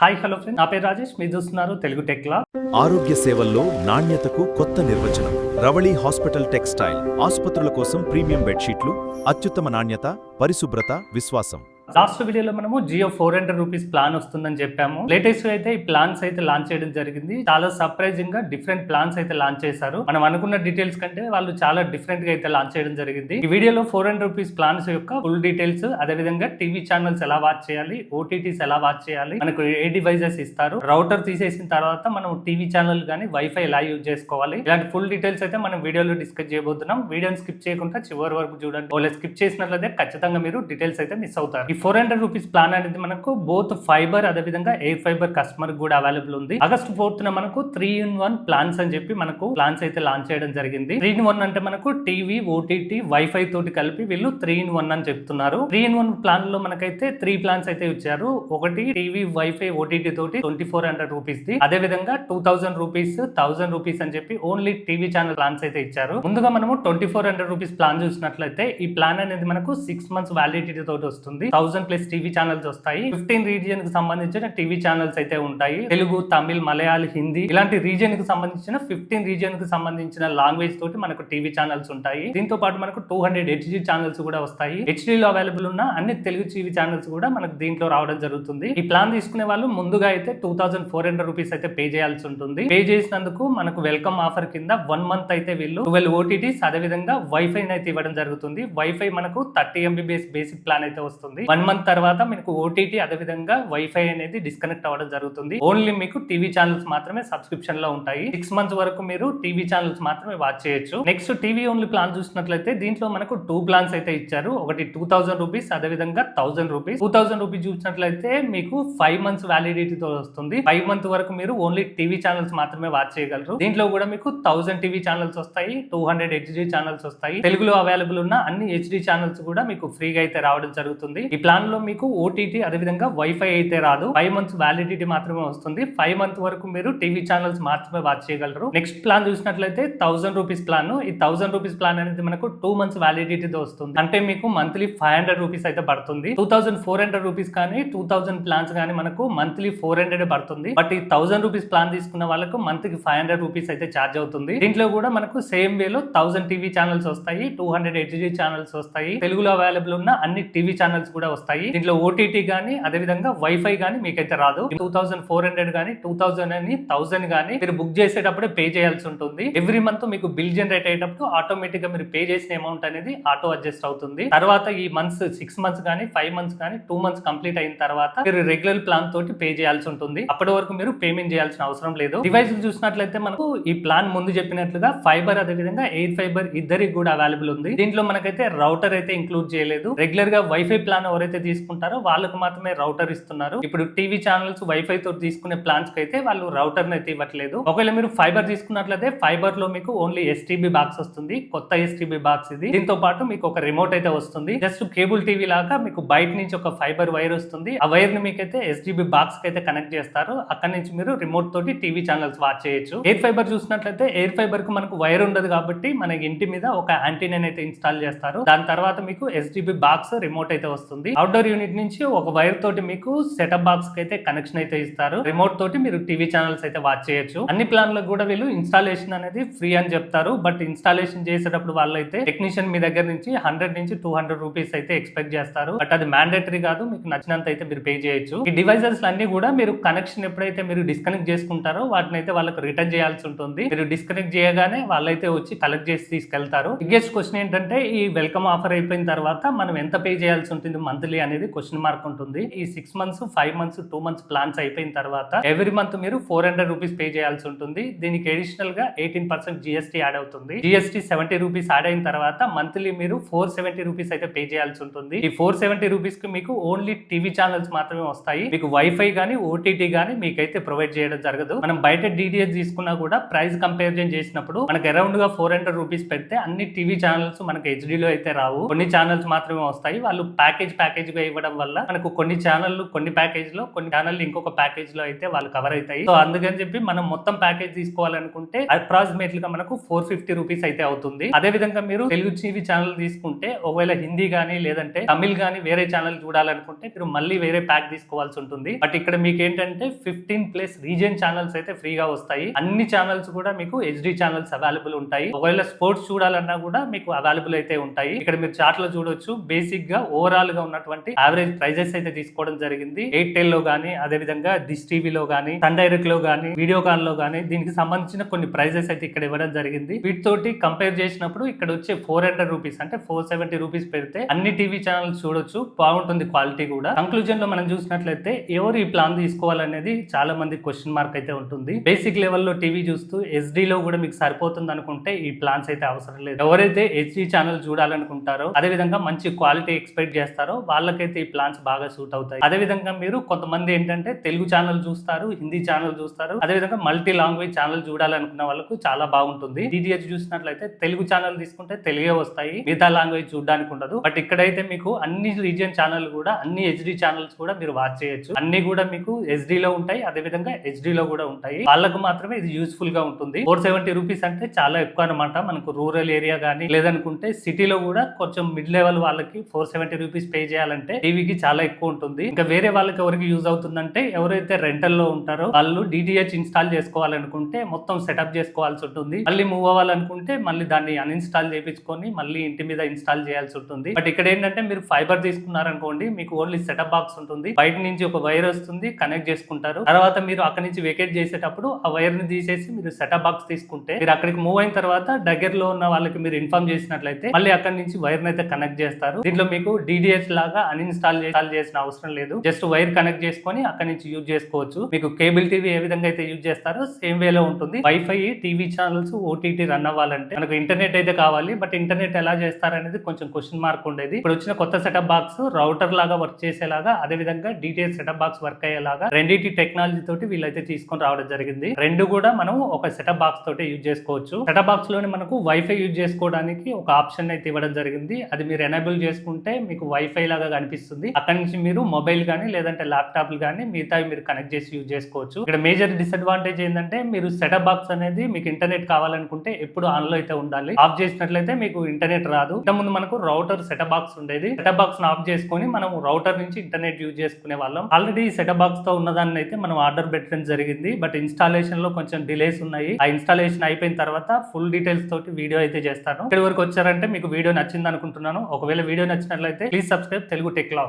Hi hello friend, నా పేరు రాజేష్. మీరు చూస్తున్నారు తెలుగు టెక్ క్లబ్. ఆరోగ్య సేవల్లో నాణ్యతకు కొత్త నిర్వచనం. Ravali hospital textile. ఆసుపత్రుల కోసం ప్రీమియం బెడ్షీట్లు, అత్యుత్తమ నాణ్యత, పరిశుభ్రత, విశ్వాసం. లాస్ట్ వీడియోలో మనము జియో 400 రూపీస్ ప్లాన్ వస్తుందని చెప్పాము. లేటెస్ట్ అయితే ఈ ప్లాన్స్ అయితే లాంచ్ చేయడం జరిగింది. చాలా సర్ప్రైజింగ్ గా డిఫరెంట్ ప్లాన్స్ అయితే లాంచ్ చేశారు. మనం అనుకున్న డీటెయిల్స్ కంటే వాళ్ళు చాలా డిఫరెంట్ గా అయితే లాంచ్ చేయడం జరిగింది. ఈ వీడియోలో 400 రూపీస్ ప్లాన్స్ యొక్క ఫుల్ డీటెయిల్స్, అదే విధంగా టీవీ ఛానల్స్ ఎలా వాచ్ చేయాలి, ఓటీటీస్ ఎలా వాచ్ చేయాలి, మనకు ఏ డివైజెస్ ఇస్తారు, రౌటర్ తీసేసిన తర్వాత మనం టీవీ ఛానల్ గానీ వైఫై ఎలా యూజ్ చేసుకోవాలి, ఇలాంటి ఫుల్ డీటెయిల్స్ అయితే మనం వీడియోలో డిస్కస్ చేయబోతున్నాం. వీడియోని స్కిప్ చేయకుండా చివరి వరకు చూడండి. ఒకవేళ స్కిప్ చేసినట్లయితే ఖచ్చితంగా మీరు డీటెయిల్స్ అయితే మిస్ అవుతారు. 400 రూపీస్ ప్లాన్ అనేది మనకు బోత్ ఫైబర్ అదే విధంగా ఎయిర్ ఫైబర్ కస్టమర్ కూడా అవైలబుల్ ఉంది. ఆగస్ట్ 4th మనకు 3-in-1 ప్లాన్స్ అని చెప్పి మనకు ప్లాన్స్ అయితే లాంచ్ చేయడం జరిగింది. 3-in-1 అంటే మనకు టీవీ, ఓటీటీ, వైఫై తోటి కలిపి వీళ్ళు 3-in-1 అని చెప్తున్నారు. 3-in-1 ప్లాన్ లో మనకైతే 3 ప్లాన్స్ అయితే ఇచ్చారు. ఒకటి టీవీ, వైఫై, ఓటీటీ తోటి 2400 రూపీస్ ది, అదే విధంగా 2000 రూపీస్, 1000 రూపీస్ అని చెప్పి ఓన్లీ టీవీ ఛానల్ ప్లాన్స్ అయితే ఇచ్చారు. ముందుగా మనము 2400 రూపీస్ ప్లాన్ చూసినట్లయితే ఈ ప్లాన్ అనేది మనకు 6 months వ్యాలిడిటీ తోటి వస్తుంది. 1000+ టీవీ ఛానల్స్ వస్తాయి. 15 రీజియన్ కి సంబంధించిన టీవీ ఛానల్స్ అయితే ఉంటాయి. తెలుగు, తమిళ్, మలయాళ, హిందీ ఇలాంటి రీజియన్ కి సంబంధించిన 15 రీజియన్ కి సంబంధించిన లాంగ్వేజ్ తోటి మనకు టీవీ ఛానల్స్ ఉంటాయి. దీంతో పాటు మనకు 200 హెచ్డి ఛానల్స్ కూడా వస్తాయి. హెచ్డీలో అవైలబుల్ ఉన్న అన్ని తెలుగు టీవీ ఛానల్స్ కూడా మనకు దీంట్లో రావడం జరుగుతుంది. ఈ ప్లాన్ తీసుకునే వాళ్ళు ముందుగా అయితే 2400 రూపీస్ అయితే పే చేయాల్సి ఉంటుంది. పే చేసినందుకు మనకు వెల్కమ్ ఆఫర్ కింద 1 month అయితే వీళ్ళు 12 ఓటీటీస్ అదే విధంగా వైఫై అయితే ఇవ్వడం జరుగుతుంది. వైఫై మనకు 30 MB బేసిక్ ప్లాన్ అయితే వస్తుంది. 1 month తర్వాత మీకు ఓటీటీ అదే విధంగా వైఫై అనేది డిస్కనెక్ట్ అవ్వడం జరుగుతుంది. ఓన్లీ మీకు టీవీ ఛానల్స్ మాత్రమే సబ్స్క్రిప్షన్ లో ఉంటాయి. 6 months వరకు మీరు టీవీ ఛానల్స్ మాత్రమే వాచ్ చేయొచ్చు. నెక్స్ట్ టీవీ ఓన్లీ ప్లాన్ చూసినట్లయితే దీంట్లో మనకు 2 ప్లాన్స్ అయితే ఇచ్చారు. ఒకటి 2000 రూపీస్ అదే విధంగా 1000 రూపీస్. 2000 రూపీస్ చూసినట్లయితే మీకు 5 months వ్యాలిడిటీతో వస్తుంది. 5 months వరకు మీరు ఓన్లీ టీవీ ఛానల్స్ మాత్రమే వాచ్ చేయగలరు. దీంట్లో కూడా మీకు 1000 టీవీ ఛానల్స్ వస్తాయి, 200 హెచ్డి ఛానల్స్ వస్తాయి. తెలుగులో అవైలబుల్ ఉన్న అన్ని హెచ్డి ఛానల్స్ కూడా మీకు ఫ్రీగా అయితే రావడం జరుగుతుంది. ఈ ప్లాన్ లో మీకు ఓటీటీ అదే విధంగా వైఫై అయితే రాదు. 5 months వ్యాలిడిటీ మాత్రమే వస్తుంది. 5 months వరకు మీరు టీవీ ఛానల్స్ మాత్రమే వాచ్ చేయగలరు. నెక్స్ట్ ప్లాన్ చూసినట్లయితే 1000 రూపీస్ ప్లాన్. ఈ 1000 రూపీస్ ప్లాన్ అనేది మనకు 2 months వ్యాలిడిటీతో వస్తుంది. అంటే మీకు మంత్లీ 500 రూపీస్ అయితే పడుతుంది. 2400 రూపీస్ కానీ 2000 ప్లాన్స్ కానీ మనకు మంత్లీ 400 పడుతుంది. బట్ ఈ 1000 రూపీస్ ప్లాన్ తీసుకున్న వాళ్ళకు మంత్కి 500 రూపీస్ అయితే ఛార్జ్ అవుతుంది. దీంట్లో కూడా మనకు సేమ్ వేలో 1000 టీవీ ఛానల్స్ వస్తాయి, 200 హెచ్డి ఛానల్స్ వస్తాయి. తెలుగులో అవైలబుల్ ఉన్న అన్ని టీవీ ఛానల్స్ కూడా వస్తాయి. దీంట్లో ఓటీటీ గానీ అదే విధంగా వైఫై గానీ మీకైతే రాదు. 2400 గానీ 2000 అని 1000 గానీ మీరు బుక్ చేసేటప్పుడే పే చేయాల్సి ఉంటుంది. ఎవ్రీ మంత్ మీకు బిల్ జనరేట్ అయ్యేటప్పుడు ఆటోమేటిక్ గా మీరు పే చేసిన అమౌంట్ అనేది ఆటో అడ్జస్ట్ అవుతుంది. తర్వాత ఈ మంత్స్ 6 months గానీ 5 months గానీ 2 months కంప్లీట్ అయిన తర్వాత మీరు రెగ్యులర్ ప్లాన్ తోటి పే చేయాల్సి ఉంటుంది. అప్పటి వరకు మీరు పేమెంట్ చేయాల్సిన అవసరం లేదు. డివైస్ చూసినట్లయితే మనకు ఈ ప్లాన్ ముందు చెప్పినట్లుగా ఫైబర్ అదే విధంగా ఎయిర్ ఫైబర్ ఇద్దరికి కూడా అవైలబుల్ ఉంది. దీంట్లో మనకైతే రౌటర్ అయితే ఇంక్లూడ్ చేయలేదు. రెగ్యులర్ గా వైఫై ప్లాన్ ఎవరైతే తీసుకుంటారో వాళ్ళకు మాత్రమే రౌటర్ ఇస్తున్నారు. ఇప్పుడు టీవీ ఛానల్స్ వైఫై తో తీసుకునే ప్లాన్స్ కి అయితే వాళ్ళు రౌటర్ అయితే ఇవ్వట్లేదు. ఒకవేళ మీరు ఫైబర్ తీసుకున్నట్లయితే ఫైబర్ లో మీకు ఓన్లీ ఎస్టీబీ బాక్స్ వస్తుంది. కొత్త ఎస్టీబీ బాక్స్ ఇది. దీంతో పాటు మీకు ఒక రిమోట్ అయితే వస్తుంది. జస్ట్ కేబుల్ టీవీ లాగా మీకు బయట నుంచి ఒక ఫైబర్ వైర్ వస్తుంది. ఆ వైర్ ని మీకైతే ఎస్టీబీ బాక్స్ కి అయితే కనెక్ట్ చేస్తారు. అక్కడ నుంచి మీరు రిమోట్ తోటి టీవీ ఛానల్స్ వాచ్ చేయొచ్చు. ఎయిర్ ఫైబర్ చూసినట్లయితే ఎయిర్ ఫైబర్ కు మనకు వైర్ ఉండదు కాబట్టి మన ఇంటి మీద ఒక యాంటీనా అయితే ఇన్స్టాల్ చేస్తారు. దాని తర్వాత మీకు ఎస్టీబీ బాక్స్ రిమోట్ అయితే వస్తుంది. అవుట్డోర్ యూనిట్ నుంచి ఒక వైర్ తోటి మీకు సెటప్ బాక్స్ కి అయితే కనెక్షన్ అయితే ఇస్తారు. రిమోట్ తోటి మీరు టీవీ ఛానల్స్ అయితే వాచ్ చేయొచ్చు. అన్ని ప్లాన్లకు కూడా వీళ్ళు ఇన్స్టాలేషన్ అనేది ఫ్రీ అని చెప్తారు. బట్ ఇన్స్టాలేషన్ చేసేటప్పుడు వాళ్ళైతే టెక్నీషియన్ మీ దగ్గర నుంచి 100 నుంచి 200 రూపీస్ అయితే ఎక్స్పెక్ట్ చేస్తారు. బట్ అది మ్యాండేటరీ కాదు, మీకు నచ్చినంత అయితే మీరు పే చేయొచ్చు. ఈ డివైజెస్ అన్ని కూడా మీరు కనెక్షన్ ఎప్పుడైతే మీరు డిస్కనెక్ట్ చేసుకుంటారో వాటిని అయితే వాళ్ళకి రిటర్న్ చేయాల్సి ఉంటుంది. మీరు డిస్కనెక్ట్ చేయగానే వాళ్ళైతే వచ్చి కలెక్ట్ చేసి తీసుకెళ్తారు. బిగ్గెస్ట్ క్వశ్చన్ ఏంటంటే ఈ వెల్కమ్ ఆఫర్ అయిపోయిన తర్వాత మనం ఎంత పే చేయాల్సి ఉంటుంది మంత్లీ అనేది క్వశ్చన్ మార్క్ ఉంటుంది. ఈ 6 months 5 months 2 months ప్లాన్స్ అయిపోయిన తర్వాత ఎవ్రీ మంత్ మీరు 400 రూపీస్ పే చేయాల్సి ఉంటుంది. దీనికి అడిషనల్ గా 18% జిఎస్టీ యాడ్ అవుతుంది. జిఎస్టీ 70 రూపీస్ యాడ్ అయిన తర్వాత మంత్లీ మీరు 470 రూపీస్ అయితే పే చేయాల్సి ఉంటుంది. ఈ 470 రూపీస్ కి మీకు ఓన్లీ టీవీ ఛానల్స్ మాత్రమే వస్తాయి. మీకు వైఫై గానీ ఓటీటీ గానీ మీకైతే ప్రొవైడ్ చేయడం జరగదు. మనం బయట డిటిహెచ్ తీసుకున్నా కూడా ప్రైస్ కంపారిజన్ చేసినప్పుడు మనకు అరౌండ్ గా 400 రూపీస్ పెడితే అన్ని టీవీ ఛానల్స్ మనకి హెచ్డీలో అయితే రావు. కొన్ని ఛానల్స్ మాత్రమే వస్తాయి. వాళ్ళు ప్యాకేజ్ ప్యాకేజ్ గా ఇవ్వడం వల్ల మనకు కొన్ని ఛానళ్లు కొన్ని ప్యాకేజ్ లో, కొన్ని ఛానల్ ఇంకొక ప్యాకేజ్ లో అయితే వాళ్ళు కవర్ అవుతాయి. సో అందుకని చెప్పి మనం మొత్తం ప్యాకేజ్ తీసుకోవాలనుకుంటే అప్రాక్సిమేట్లీ గా మనకు 450 రూపీస్ అయితే అవుతుంది. అదే విధంగా మీరు తెలుగు టీవీ ఛానల్ తీసుకుంటే ఒకవేళ హిందీ గానీ లేదంటే తమిళ్ గానీ వేరే ఛానల్ చూడాలనుకుంటే మీరు మళ్ళీ వేరే ప్యాక్ తీసుకోవాల్సి ఉంటుంది. బట్ ఇక్కడ మీకు ఏంటంటే 15+ రీజియన్ ఛానల్స్ అయితే ఫ్రీగా వస్తాయి. అన్ని ఛానల్స్ కూడా మీకు HD ఛానల్స్ అవైలబుల్ ఉంటాయి. ఒకవేళ స్పోర్ట్స్ చూడాలన్నా కూడా మీకు అవైలబుల్ అయితే ఉంటాయి. ఇక్కడ మీరు చార్ట్ లో చూడొచ్చు. బేసిక్ గా ఓవరాల్ గా ఉన్నటువంటి యావరేజ్ ప్రైజెస్ అయితే తీసుకోవడం జరిగింది. ఎయిర్టెల్ లో గానీ, అదే విధంగా డిష్ టీవీలో గానీ, సన్ డైరెక్ట్ లో గానీ, వీడియోకాన్ లో గానీ దీనికి సంబంధించిన కొన్ని ప్రైజెస్ అయితే ఇక్కడ ఇవ్వడం జరిగింది. వీటితోటి కంపేర్ చేసినప్పుడు ఇక్కడ వచ్చే 400 రూపీస్ అంటే 470 రూపీస్ పెడితే అన్ని టీవీ ఛానల్స్ చూడొచ్చు. బాగుంటుంది క్వాలిటీ కూడా. కంక్లూజన్ లో మనం చూసినట్లయితే ఎవరు ఈ ప్లాన్ తీసుకోవాలనేది చాలా మంది క్వశ్చన్ మార్క్ అయితే ఉంటుంది. బేసిక్ లెవెల్లో టీవీ చూస్తూ SD లో కూడా మీకు సరిపోతుంది అనుకుంటే ఈ ప్లాన్స్ అయితే అవసరం లేదు. ఎవరైతే HD ఛానల్ చూడాలనుకుంటారో, అదే విధంగా మంచి క్వాలిటీ ఎక్స్పెక్ట్ చేస్తారో వాళ్ళకైతే ఈ ప్లాన్స్ బాగా సూట్ అవుతాయి. అదే విధంగా మీరు కొంతమంది ఏంటంటే తెలుగు ఛానల్ చూస్తారు, హిందీ ఛానల్ చూస్తారు, అదే విధంగా మల్టీ లాంగ్వేజ్ ఛానల్ చూడాలనుకున్న వాళ్ళకు చాలా బాగుంటుంది. DTH చూసినట్లయితే తెలుగు ఛానల్ తీసుకుంటే తెలుగే వస్తాయి, మిగతా లాంగ్వేజ్ చూడడానికి ఉండదు. బట్ ఇక్కడైతే మీకు అన్ని రీజియన్ ఛానల్ కూడా, అన్ని HD ఛానల్స్ కూడా మీరు వాచ్ చేయొచ్చు. అన్ని కూడా మీకు SD లో ఉంటాయి, అదే విధంగా HD లో కూడా ఉంటాయి. వాళ్ళకు మాత్రమే ఇది యూస్ఫుల్ గా ఉంటుంది. 470 రూపీస్ అంటే చాలా ఎక్కువ అనమాట. మనకు రూరల్ ఏరియా గానీ లేదనుకుంటే సిటీలో కూడా కొంచెం మిడ్ లెవెల్ వాళ్ళకి 470 రూపీస్ పే చేయాలంటే టీవీకి చాలా ఎక్కువ ఉంటుంది. ఇంకా వేరే వాళ్ళకి ఎవరికి యూజ్ అవుతుందంటే ఎవరైతే రెంటల్ లో ఉంటారో వాళ్ళు DTH ఇన్స్టాల్ చేసుకోవాలనుకుంటే మొత్తం సెటప్ చేసుకోవాల్సి ఉంటుంది. మళ్ళీ మూవ్ అవ్వాలనుకుంటే మళ్ళీ దాన్ని అన్ఇన్స్టాల్ చేయించుకొని మళ్ళీ ఇంటి మీద ఇన్స్టాల్ చేయాల్సి ఉంటుంది. బట్ ఇక్కడ ఏంటంటే మీరు ఫైబర్ తీసుకున్నారనుకోండి, మీకు ఓన్లీ సెటప్ బాక్స్ ఉంటుంది. బయట నుంచి ఒక వైర్ వస్తుంది, కనెక్ట్ చేసుకుంటారు. తర్వాత మీరు అక్కడి నుంచి వెకేట్ చేసేటప్పుడు ఆ వైర్ ని తీసేసి మీరు సెటప్ బాక్స్ తీసుకుంటే మీరు అక్కడికి మూవ్ అయిన తర్వాత దగ్గరలో ఉన్న వాళ్ళకి మీరు ఇన్ఫార్మ్ చేసినట్లయితే మళ్ళీ అక్కడి నుంచి వైర్ అయితే కనెక్ట్ చేస్తారు. దీంట్లో మీకు DTH లాగా అన్ఇన్స్టాల్ చేసిన అవసరం లేదు. జస్ట్ వైర్ కనెక్ట్ చేసుకొని అక్కడి నుంచి యూజ్ చేసుకోవచ్చు. మీకు కేబుల్ టీవీ ఏ విధంగా అయితే యూజ్ చేస్తారో సేమ్ వేలో ఉంటుంది. Wifi TV channels OTT run అవ్వాలంటే మనకు ఇంటర్నెట్ అయితే కావాలి. బట్ ఇంటర్నెట్ ఎలా చేస్తారనేది కొంచెం క్వశ్చన్ మార్క్ ఉండేది. ఇప్పుడు వచ్చిన కొత్త సెటప్ బాక్స్ రౌటర్ లాగా వర్క్ చేసేలాగా, అదే విధంగా DTH సెటప్ బాక్స్ వర్క్ అయ్యేలాగా రెండింటి టెక్నాలజీ తోటి వీళ్ళైతే తీసుకొని రావడం జరిగింది. రెండు కూడా మనం ఒక సెటప్ బాక్స్ తోటి యూజ్ చేసుకోవచ్చు. సెటప్ బాక్స్ లోనే మనకు వైఫై యూజ్ చేసుకోవడానికి ఒక ఆప్షన్ అయితే ఇవ్వడం జరిగింది. అది మీరు ఎనేబుల్ చేసుకుంటే మీకు వైఫై లాగా కనిపిస్తుంది. అక్కడి నుంచి మీరు మొబైల్ గానీ లేదంటే ల్యాప్టాప్లు గానీ మిగతా మీరు కనెక్ట్ చేసి యూజ్ చేసుకోవచ్చు. ఇక్కడ మేజర్ డిసడ్వాంటేజ్ ఏంటంటే మీరు సెటప్ బాక్స్ అనేది మీకు ఇంటర్నెట్ కావాలనుకుంటే ఎప్పుడు ఆన్ లో అయితే ఉండాలి. ఆఫ్ చేసినట్లయితే మీకు ఇంటర్నెట్ రాదు. ఇంతకుముందు మనకు రౌటర్ సెటప్ బాక్స్ ఉండేది. సెటప్ బాక్స్ ఆఫ్ చేసుకొని మనం రౌటర్ నుంచి ఇంటర్నెట్ యూజ్ చేసుకునే వాళ్ళం. ఆల్రెడీ సెటప్ బాక్స్ తో ఉన్నదాన్ని అయితే మనం ఆర్డర్ పెట్టడం జరిగింది. బట్ ఇన్స్టాలేషన్ లో కొంచెం డిలేస్ ఉన్నాయి. ఆ ఇన్స్టాలేషన్ అయిపోయిన తర్వాత ఫుల్ డీటెయిల్స్ తోటి వీడియో అయితే చేస్తాను. ఇక్కడి వరకు వచ్చారంటే మీకు వీడియో నచ్చింది అనుకుంటున్నాను. ఒకవేళ వీడియో నచ్చినట్లయితే please subscribe Telugu tech log.